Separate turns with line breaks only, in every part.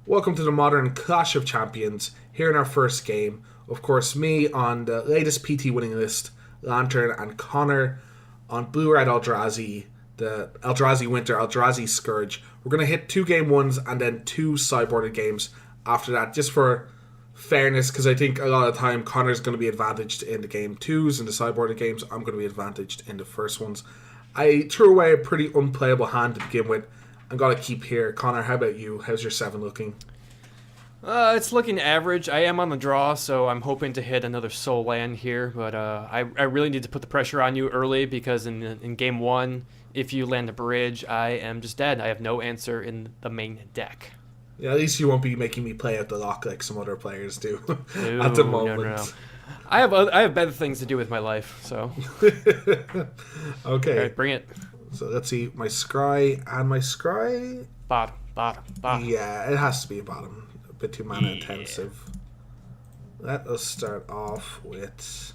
Welcome to the modern Clash of Champions. Here in our first game, of course, me on the latest PT winning list, Lantern, and Conor on Blue-Red Eldrazi, the Eldrazi Winter, Eldrazi Scourge. We're going to hit 2 game ones and then 2 sideboarded games after that, just for fairness, because I think a lot of the time Conor's going to be advantaged in the game 2s, and the sideboarded games I'm going to be advantaged in the first ones. I threw away a pretty unplayable hand to begin with. I'm going to keep here. Conor, how about you? How's your 7 looking?
It's looking average. I am on the draw, so I'm hoping to hit another soul land here. But I really need to put the pressure on you early because in game 1, if you land a bridge, I am just dead. I have no answer in the main deck.
Yeah, at least you won't be making me play out the lock like some other players do
Ooh,
at the moment.
No. I have better things to do with my life, so.
Okay.
All right, bring it.
So let's see, my scry and my scry.
Bottom.
Yeah, it has to be a bottom. A bit too mana intensive. Let us start off with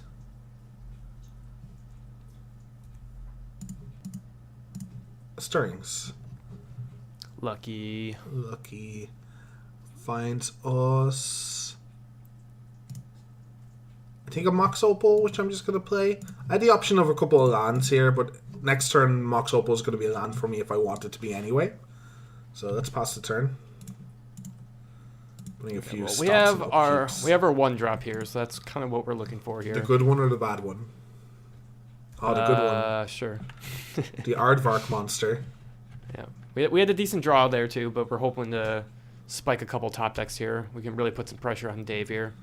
Stirrings.
Lucky
finds us. I think a Mox Opal, which I'm just going to play. I had the option of a couple of lands here, but next turn Mox Opal is going to be a land for me if I want it to be anyway. So let's pass the turn. Putting a few
we have our 1-drop here, so that's kind of what we're looking for here.
The good one or the bad one? Oh, the good one.
Sure.
The Aardvark monster.
Yeah, we had a decent draw there too, but we're hoping to spike a couple top decks here. We can really put some pressure on Dave here.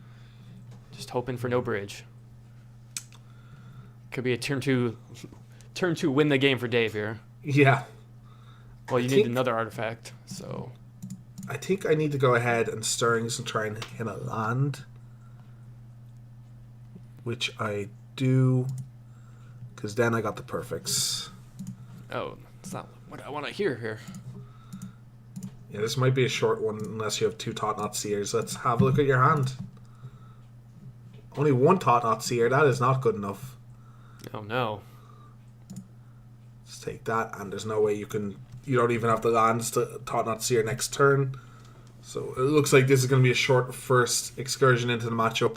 Just hoping for no bridge. Could be a turn two win the game for Dave here.
Yeah.
Well, you need another artifact, so.
I think I need to go ahead and Stirrings and try and hit a land. Which I do. Because then I got the perfects.
Oh, that's not what I want to hear here.
Yeah, this might be a short one unless you have 2 Tot-Knot Seers. Let's have a look at your hand. Only 1 Tot-Knot Seer. That is not good enough.
Oh, no.
Let's take that, and there's no way you can... You don't even have the lands to Tot-Knot Seer next turn. So it looks like this is going to be a short first excursion into the matchup.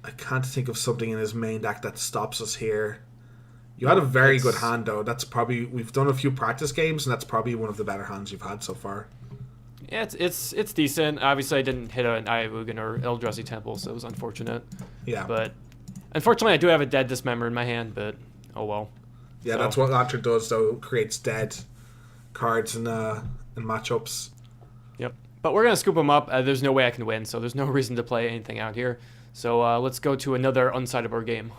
I can't think of something in his main deck that stops us here. You had a very good hand, though. That's probably... We've done a few practice games, and that's probably one of the better hands you've had so far.
Yeah, it's decent. Obviously, I didn't hit an Iowugan or Eldrazi Temple, so it was unfortunate.
Yeah.
But unfortunately, I do have a dead Dismember in my hand, but oh well.
Yeah, so. That's what Lantern does, though. Creates dead cards in matchups.
Yep. But we're going to scoop them up. There's no way I can win, so there's no reason to play anything out here. So let's go to another unsideboard game.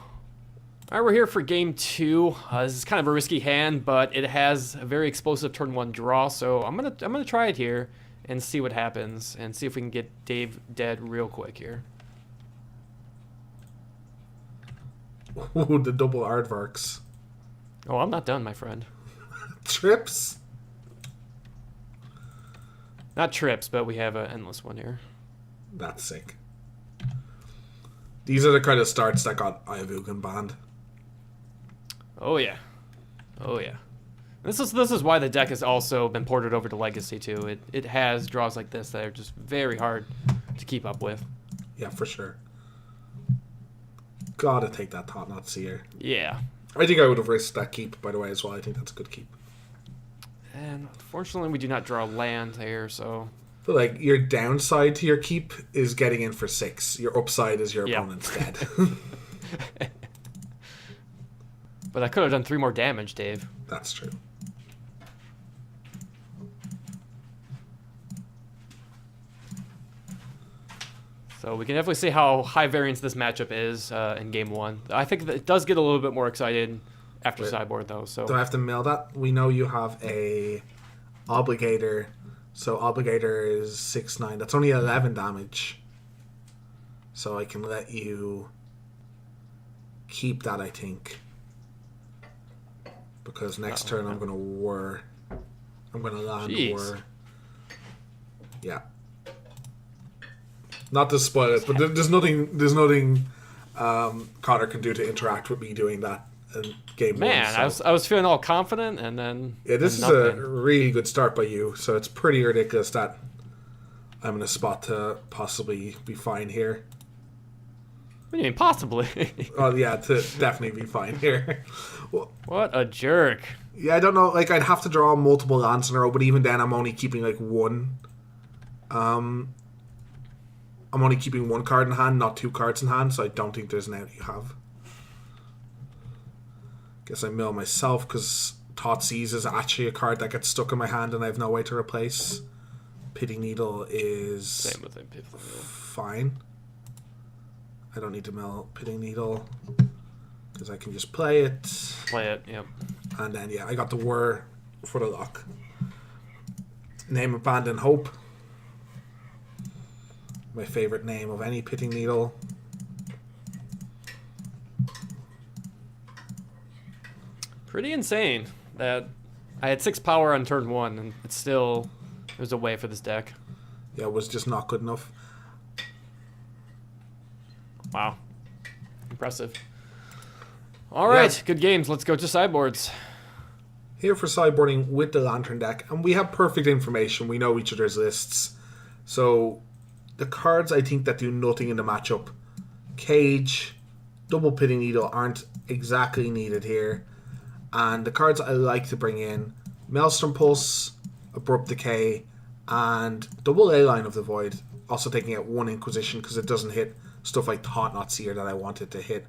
All right, we're here for game 2. This is kind of a risky hand, but it has a very explosive turn 1 draw, so I'm gonna try it here and see what happens and see if we can get Dave dead real quick here.
Oh, the double Aardvarks.
Oh, I'm not done, my friend.
Trips?
Not trips, but we have an endless one here.
That's sick. These are the kind of starts that got Iowugan banned.
Oh yeah. This is why the deck has also been ported over to Legacy too. It has draws like this that are just very hard to keep up with.
Yeah, for sure. Gotta take that Tot-Knot Seer.
Yeah.
I think I would have risked that keep, by the way, as well. I think that's a good keep.
And unfortunately, we do not draw land here, so...
But, like, your downside to your keep is getting in for 6. Your upside is your opponent's dead.
But I could have done 3 more damage, Dave.
That's true.
So we can definitely see how high variance this matchup is in game 1. I think that it does get a little bit more excited after sideboard, though. So
do I have to mail that? We know you have a Obligator. So Obligator is 6/9. That's only 11 damage. So I can let you keep that, I think. Because next turn I'm going to Whir. I'm going to land Whir. Yeah. Not to spoil it, but there's nothing Conor can do to interact with me doing that. in game
Man,
one. So.
I was feeling all confident, and then
Yeah, this is a really good start by you, so it's pretty ridiculous that I'm in a spot to possibly be fine here.
What do you mean, possibly?
Oh, yeah, to definitely be fine here. Well,
What a jerk.
yeah, I don't know, like, I'd have to draw multiple lands in a row, but even then I'm only keeping, like, one. I'm only keeping one card in hand, not two cards in hand, so I don't think there's an out you have. Guess I mill myself, because Thoughtseize is actually a card that gets stuck in my hand and I have no way to replace. Pitting Needle is
Same with him.
fine. I don't need to mill Pitting Needle because I can just play it.
Play it, yep.
And then, yeah, I got the Whir for the lock. Name Abandon Hope. My favorite name of any Pitting Needle.
Pretty insane that I had 6 power on turn 1, and it's still... There's a way for this deck.
Yeah, it was just not good enough.
Wow. Impressive. All right, yeah. Good games. Let's go to sideboards.
Here for sideboarding with the Lantern deck, and we have perfect information. We know each other's lists. So, the cards I think that do nothing in the matchup, Cage, Double Pitting Needle aren't exactly needed here. And the cards I like to bring in, Maelstrom Pulse, Abrupt Decay, and Double Leyline of the Void. Also taking out 1 Inquisition because it doesn't hit stuff like Thought-Knot Seer that I wanted to hit.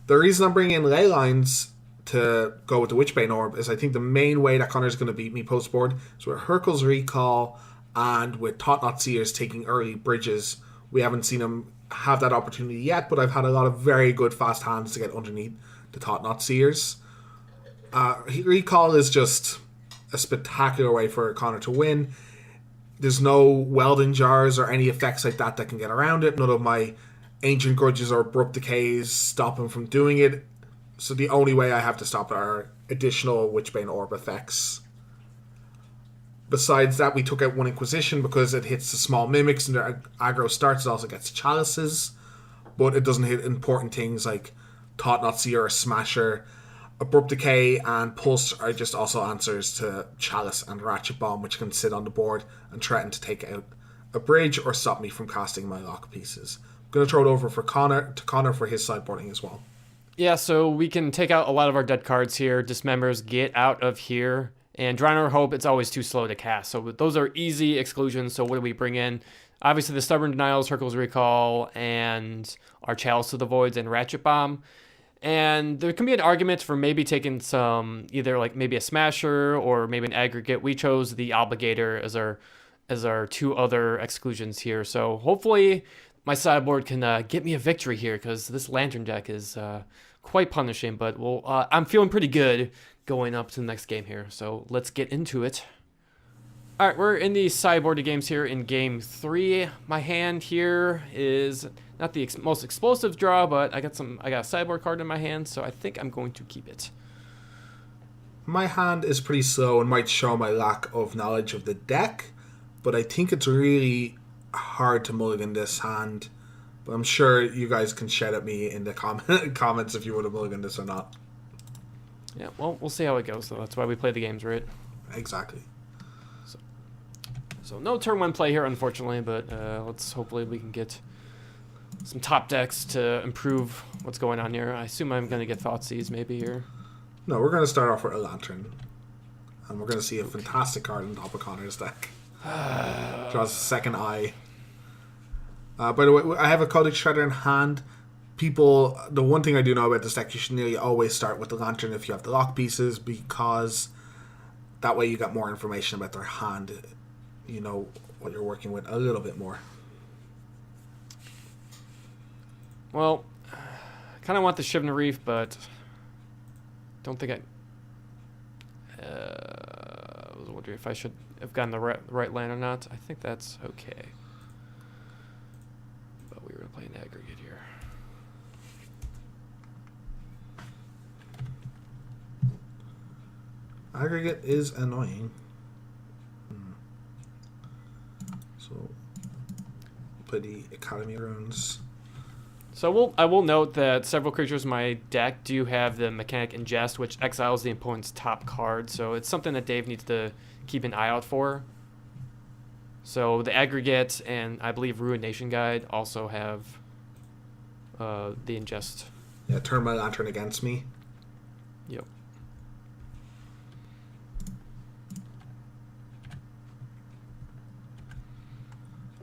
The reason I'm bringing in Leylines to go with the Witchbane Orb is I think the main way that Conor's going to beat me post-board is with Hurkyl's Recall and with Thought-Knot Seers taking early bridges. We haven't seen him have that opportunity yet, but I've had a lot of very good fast hands to get underneath the Thought-Knot Seers. Recall is just a spectacular way for Conor to win. There's no Welding Jars or any effects like that can get around it. None of my Ancient Grudges or Abrupt Decays stop him from doing it. So the only way I have to stop it are additional Witchbane Orb effects. Besides that, we took out 1 Inquisition because it hits the small mimics and their aggro starts. It also gets Chalices, but it doesn't hit important things like Thought-Knot Seer or Smasher. Abrupt Decay and Pulse are just also answers to Chalice and Ratchet Bomb, which can sit on the board and threaten to take out a bridge or stop me from casting my lock pieces. I'm going to throw it over for Conor for his sideboarding as well.
Yeah, so we can take out a lot of our dead cards here. Dismembers, get out of here. And Drowner Hope, it's always too slow to cast. So those are easy exclusions. So what do we bring in? Obviously the Stubborn Denials, Hurkyl's Recall, and our Chalice of the Voids and Ratchet Bomb. And there can be an argument for maybe taking some, either like maybe a Smasher or maybe an Aggregate. We chose the Obligator as our 2 other exclusions here. So hopefully my sideboard can get me a victory here, because this Lantern deck is quite punishing. But I'm feeling pretty good going up to the next game here. So let's get into it. All right, we're in the sideboarded games here in game 3. My hand here is not the most explosive draw, but I got a sideboard card in my hand, so I think I'm going to keep it.
My hand is pretty slow and might show my lack of knowledge of the deck, but I think it's really hard to mulligan this hand. But I'm sure you guys can shout at me in the comments if you would have mulligan this or not.
Yeah, well, we'll see how it goes, though. That's why we play the games, right?
Exactly.
So no turn 1 play here, unfortunately, but hopefully we can get some top decks to improve what's going on here. I assume I'm going to get Thoughtseize maybe here.
No, we're going to start off with a Lantern. And we're going to see a fantastic card on top of Conor's deck. Draws a second eye. By the way, I have a Codex Shredder in hand. The one thing I do know about this deck, you should nearly always start with the Lantern if you have the lock pieces, because that way you got more information about their hand. You know what you're working with a little bit more.
Well, I kind of want the Shivna Reef, but don't think I was wondering if I should have gotten the right land or not. I think that's okay. But we were going to play an aggregate here.
Aggregate is annoying. So, play the Academy Runes.
So I will note that several creatures in my deck do have the mechanic Ingest, which exiles the opponent's top card. So it's something that Dave needs to keep an eye out for. So the Aggregate and I believe Ruination Guide also have the Ingest.
Yeah, turn my Lantern against me.
Yep.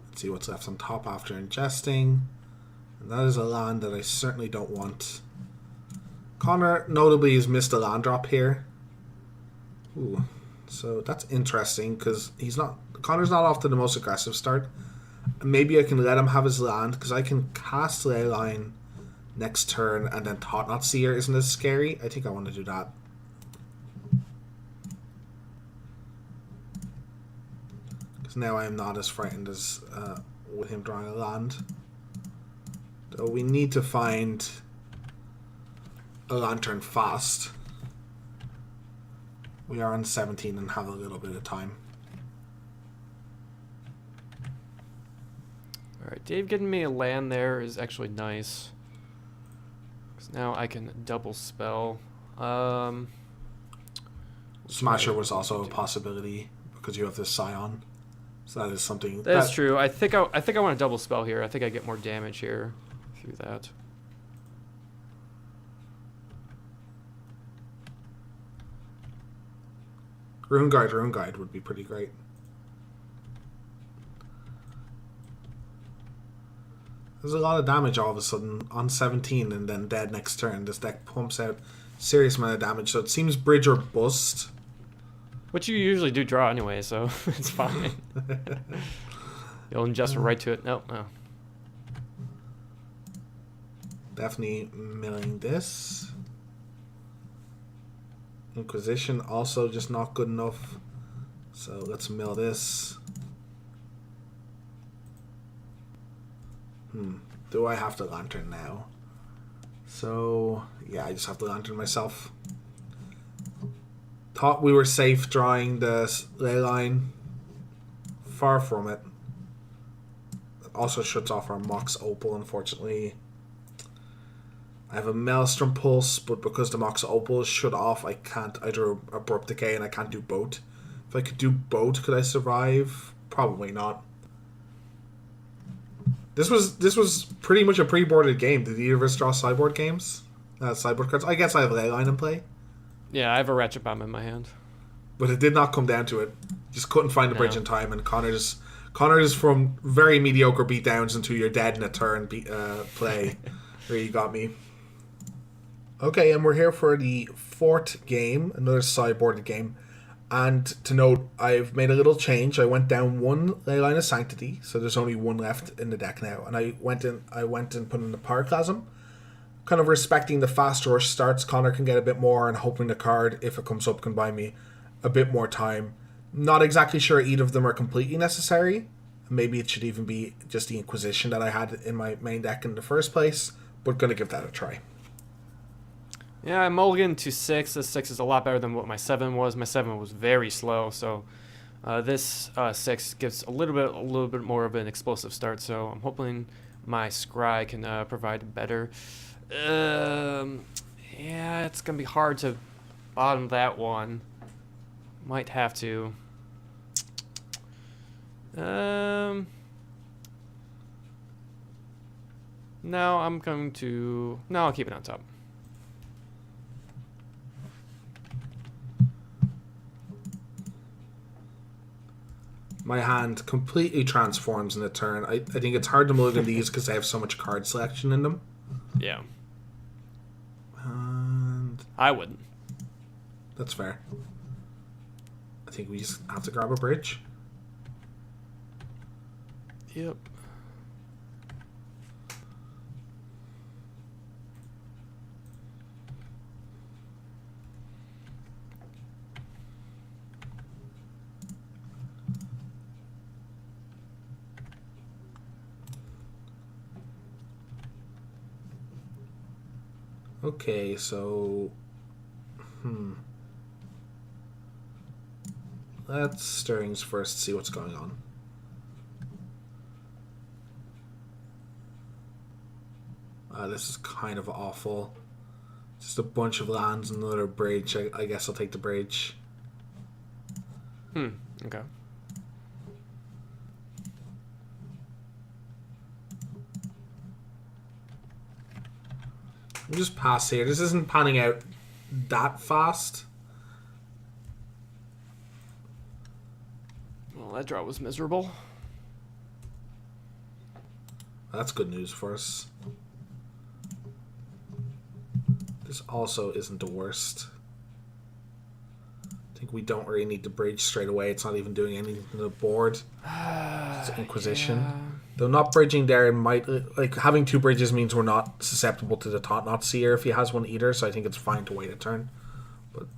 Let's see what's left on top after ingesting. And that is a land that I certainly don't want. Conor notably has missed a land drop here. Ooh, so that's interesting because Conor's not off to the most aggressive start. Maybe I can let him have his land because I can cast Leyline next turn and then Thought-Knot Seer isn't as scary. I think I want to do that. Because now I am not as frightened as with him drawing a land. So we need to find a Lantern fast. We are on 17 and have a little bit of time.
Alright, Dave getting me a land there is actually nice. Because now I can double spell.
Smasher was also a possibility because you have this Scion. So that is something...
That's true. I think I want to double spell here. I think I get more damage here through that.
Rune Guide would be pretty great. There's a lot of damage all of a sudden on 17 and then dead next turn. This deck pumps out serious amount of damage, so it seems bridge or bust.
Which you usually do draw anyway, so it's fine. You'll ingest right to it. No.
Definitely milling this. Inquisition also just not good enough. So let's mill this. Do I have to Lantern now? So, yeah, I just have to Lantern myself. Thought we were safe drawing the Leyline. Far from it. Also shuts off our Mox Opal, unfortunately. I have a Maelstrom Pulse, but because the Mox Opal is shut off, I can't. I drew Abrupt Decay and I can't do both. If I could do both, could I survive? Probably not. This was pretty much a pre-boarded game. Did either of us draw sideboard games? Sideboard cards? I guess I have Leyline in play.
Yeah, I have a Ratchet Bomb in my hand.
But it did not come down to it. Just couldn't find the bridge in time, and Connor's from very mediocre beatdowns into you're dead in a turn play. Where you got me. Okay, and we're here for the fourth game, another sideboarded game. And to note, I've made a little change. I went down one Leyline of Sanctity, so there's only one left in the deck now. And I went and put in the Pyroclasm. Kind of respecting the fast rush starts, Conor can get a bit more, and hoping the card, if it comes up, can buy me a bit more time. Not exactly sure either of them are completely necessary. Maybe it should even be just the Inquisition that I had in my main deck in the first place, but gonna give that a try.
Yeah, I mulliganed to 6. This 6 is a lot better than what my 7 was. My 7 was very slow, so this 6 gives a little bit more of an explosive start. So I'm hoping my Scry can provide better. Yeah, it's gonna be hard to bottom that one. Might have to. No, I'm going to. No, I'll keep it on top.
My hand completely transforms in a turn. I think it's hard to mulligan these because I have so much card selection in them.
Yeah.
And
I wouldn't.
That's fair. I think we just have to grab a bridge.
Yep.
Okay, so... Let's Stirrings first, see what's going on. This is kind of awful. Just a bunch of lands and another bridge. I guess I'll take the bridge.
Okay.
We'll just pass here. This isn't panning out that fast.
Well, that draw was miserable.
That's good news for us. This also isn't the worst. I think we don't really need to bridge straight away. It's not even doing anything to the board. It's Inquisition.
Yeah.
Though not bridging there might... Like, having two bridges means we're not susceptible to the Taunt Seer if he has one either, so I think it's fine to wait a turn. But...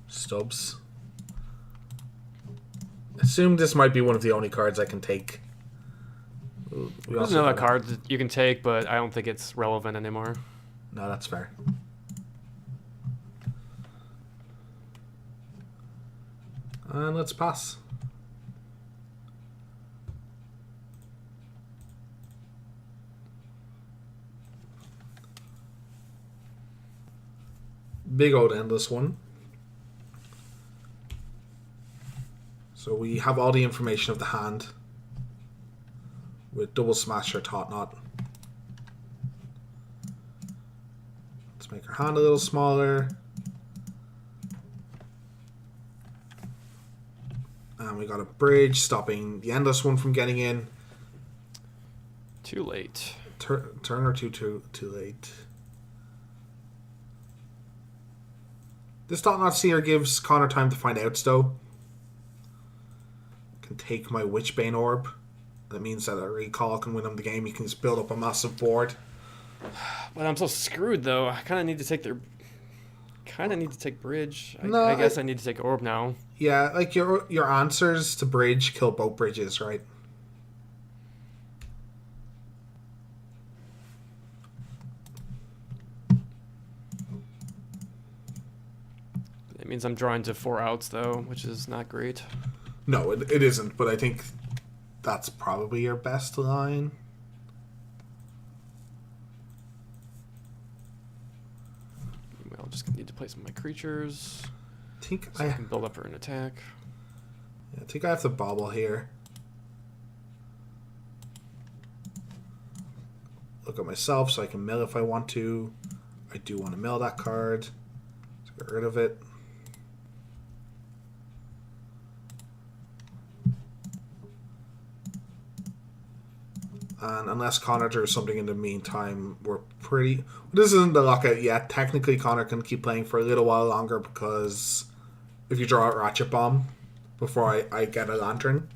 Stubbs. Assume this might be one of the only cards I can take.
There's another card that you can take, but I don't think it's relevant anymore.
No, that's fair. And let's pass. Big old endless one. So we have all the information of the hand with double smash or tot knot. Let's make our hand a little smaller. And we got a bridge stopping the endless one from getting in.
Too late.
Turn or too late. This Thought Not Seer gives Conor time to find outs though. Can take my Witchbane Orb. That means that a recall can win him the game. You can just build up a massive board.
But I'm so screwed though. I kind of need to take their... Kind of need to take bridge.
No,
I guess I need to take orb now.
Yeah, like your answers to bridge kill both bridges, right?
It means I'm drawing to 4 outs though, which is not great.
No, it isn't, but I think that's probably your best line.
I'm just gonna need to play some of my creatures.
I think
so I can build up for an attack.
Yeah, I think I have to bobble here. Look at myself so I can mill if I want to. I do want to mill that card. Let's get rid of it. And unless Conor drew something in the meantime, we're pretty... This isn't the lockout yet. Technically, Conor can keep playing for a little while longer because if you draw out Ratchet Bomb before I get a Lantern,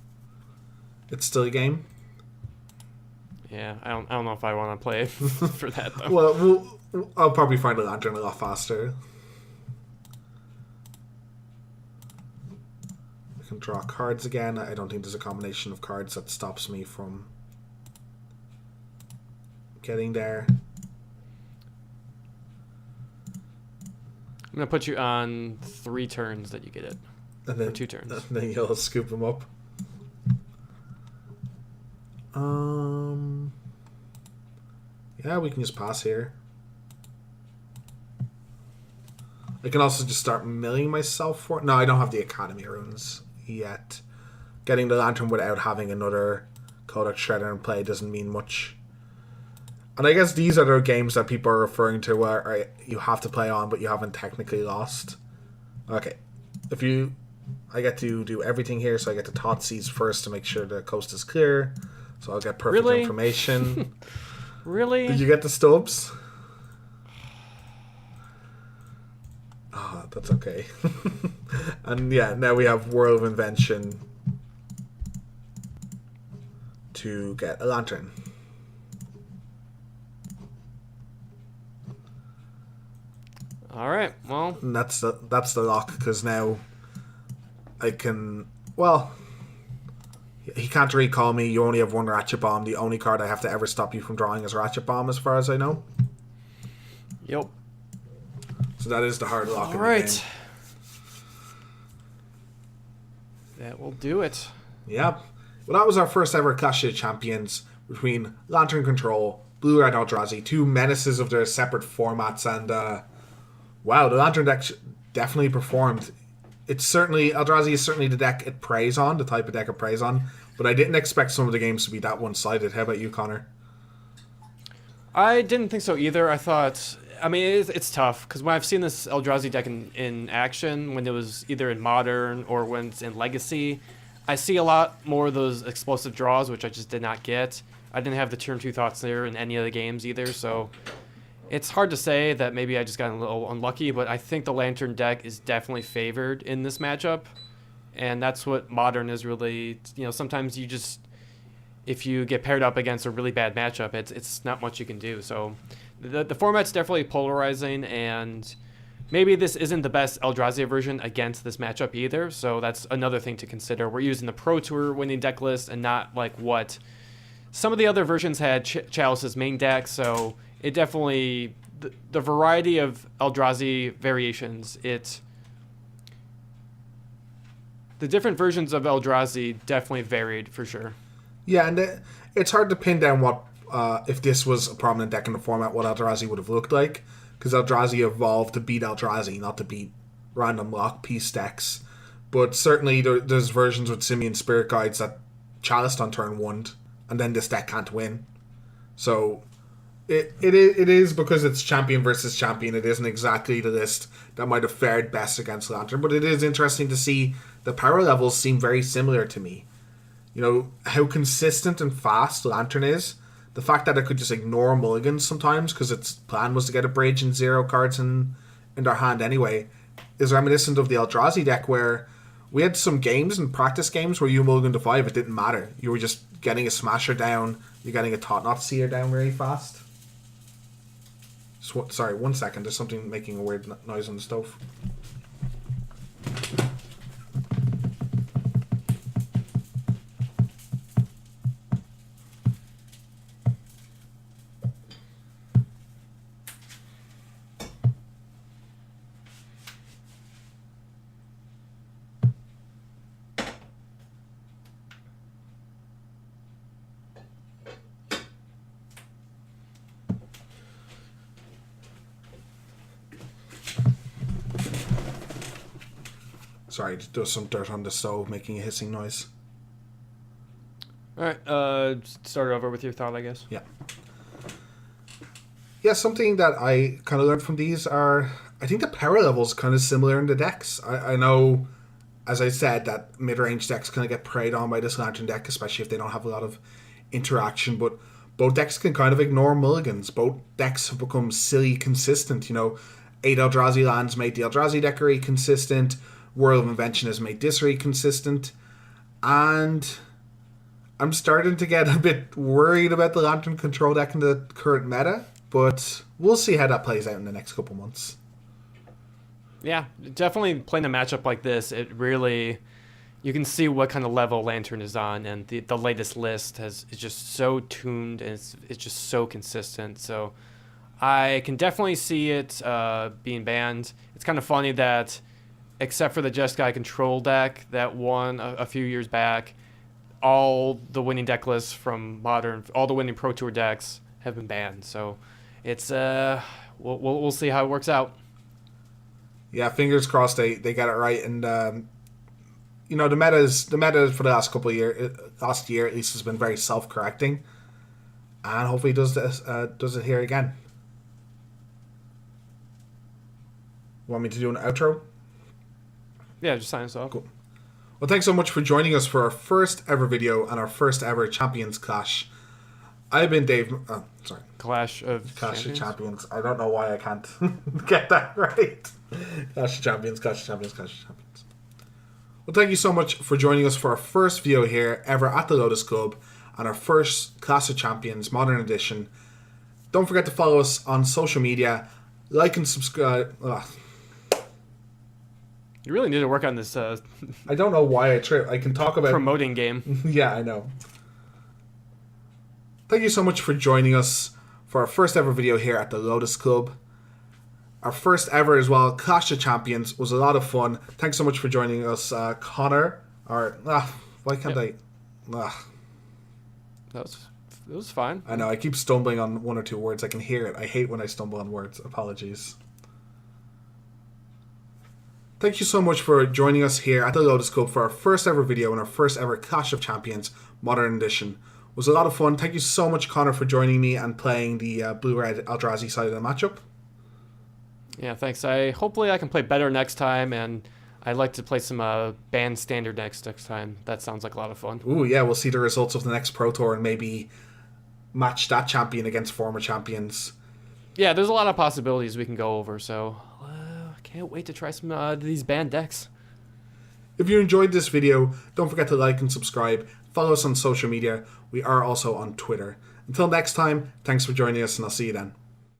it's still a game.
Yeah, I don't know if I want to play for that though.
Well, I'll probably find a Lantern a lot faster. I can draw cards again. I don't think there's a combination of cards that stops me from getting there.
I'm gonna put you on 3 turns that you get it.
And then
or 2 turns.
And then you'll scoop them up. Yeah, we can just pass here. I can also just start milling myself for... No, I don't have the Academy runes yet. Getting the Lantern without having another Codex Shredder in play doesn't mean much. And I guess these are the games that people are referring to where you have to play on, but you haven't technically lost. Okay. I get to do everything here, so I get to Totsies first to make sure the coast is clear. So I'll get perfect information.
Really?
Did you get the Stubbs? Oh, that's okay. And yeah, now we have World of Invention to get a Lantern.
All right. Well,
And that's the lock, because now I can... Well, he can't recall me. You only have 1 Ratchet Bomb. The only card I have to ever stop you from drawing is Ratchet Bomb, as far as I know.
Yep.
So that is the hard lock.
All
in
right.
the game.
That will do it.
Yep. Well, that was our first ever Clash of Champions between Lantern Control, Blue Red Eldrazi, two menaces of their separate formats, and wow, the Lantern deck definitely performed. It's certainly, Eldrazi is certainly the deck it preys on, the type of deck it preys on, but I didn't expect some of the games to be that one-sided. How about you, Connor?
I didn't think so either. I thought, I mean, it's tough because when I've seen this Eldrazi deck in action, when it was either in Modern or when it's in Legacy, I see a lot more of those explosive draws, which I just did not get. I didn't have the turn 2 thoughts there in any of the games either, so it's hard to say that maybe I just got a little unlucky, but I think the Lantern deck is definitely favored in this matchup, and that's what Modern is really, sometimes you just, if you get paired up against a really bad matchup, it's not much you can do. So the format's definitely polarizing, and maybe this isn't the best Eldrazi version against this matchup either, so that's another thing to consider. We're using the Pro Tour winning deck list and not like what some of the other versions had Chalice's main deck, so it definitely, the variety of Eldrazi variations, the different versions of Eldrazi definitely varied for sure.
Yeah, and it's hard to pin down what if this was a prominent deck in the format, what Eldrazi would have looked like, because Eldrazi evolved to beat Eldrazi, not to beat random lock piece decks. But certainly there's versions with Simian Spirit Guides that Chalice on turn 1, and then this deck can't win. So it is because it's champion versus champion. It isn't exactly the list that might have fared best against Lantern, but it is interesting to see the power levels seem very similar to me. How consistent and fast Lantern is. The fact that it could just ignore mulligans sometimes because its plan was to get a bridge and 0 cards in their hand anyway is reminiscent of the Eldrazi deck, where we had some games and practice games where you mulligan to 5, it didn't matter. You were just getting a Smasher down, you're getting a Thought-Knot Seer down very fast. Sorry, 1 second, there's something making a weird noise on the stove. Sorry, there's some dirt on the stove making a hissing noise.
All right, start over with your thought, I guess.
Yeah, something that I kind of learned from these are, I think the power level's kind of similar in the decks. I know, as I said, that mid-range decks kind of get preyed on by this Lantern deck, especially if they don't have a lot of interaction, but both decks can kind of ignore mulligans. Both decks have become silly consistent. 8 Eldrazi lands made the Eldrazi deck very consistent. World of Invention has made this very consistent, and I'm starting to get a bit worried about the Lantern Control deck in the current meta, but we'll see how that plays out in the next couple months.
Yeah, definitely playing a matchup like this, it really, you can see what kind of level Lantern is on, and the latest list is just so tuned, and it's just so consistent, so I can definitely see it being banned. It's kind of funny that except for the Jeskai Control deck that won a few years back, all the winning deck lists from Modern, all the winning Pro Tour decks have been banned. So it's we'll see how it works out.
Yeah, fingers crossed they get it right. And the meta for the last couple of years, last year at least, has been very self-correcting, and hopefully does it here again. Want me to do an outro?
Yeah, just sign us off.
Cool. Well, thanks so much for joining us for our first ever video and our first ever Champions Clash. I've been Dave.
Clash of
Champions. I don't know why I can't get that right. Clash of Champions. Well, thank you so much for joining us for our first video here ever at the Lotus Club and our first Clash of Champions Modern Edition. Don't forget to follow us on social media, like and subscribe.
You really need to work on this.
I don't know why I trip. I can talk about
promoting game.
Yeah, I know. Thank you so much for joining us for our first ever video here at the Lotus Club. Our first ever as well, Clash of Champions, was a lot of fun. Thanks so much for joining us, Conor. Or why can't I? Ugh.
That was fine.
I know, I keep stumbling on one or two words. I can hear it. I hate when I stumble on words. Apologies. Thank you so much for joining us here at the Lotus Club for our first ever video and our first ever Clash of Champions Modern Edition. It was a lot of fun. Thank you so much, Conor, for joining me and playing the blue-red Eldrazi side of the matchup.
Yeah, thanks. Hopefully I can play better next time, and I'd like to play some band standard next time. That sounds like a lot of fun.
Ooh, yeah, we'll see the results of the next Pro Tour and maybe match that champion against former champions.
Yeah, there's a lot of possibilities we can go over, so can't wait to try some of these band decks.
If you enjoyed this video, don't forget to like and subscribe. Follow us on social media. We are also on Twitter. Until next time, thanks for joining us, and I'll see you then.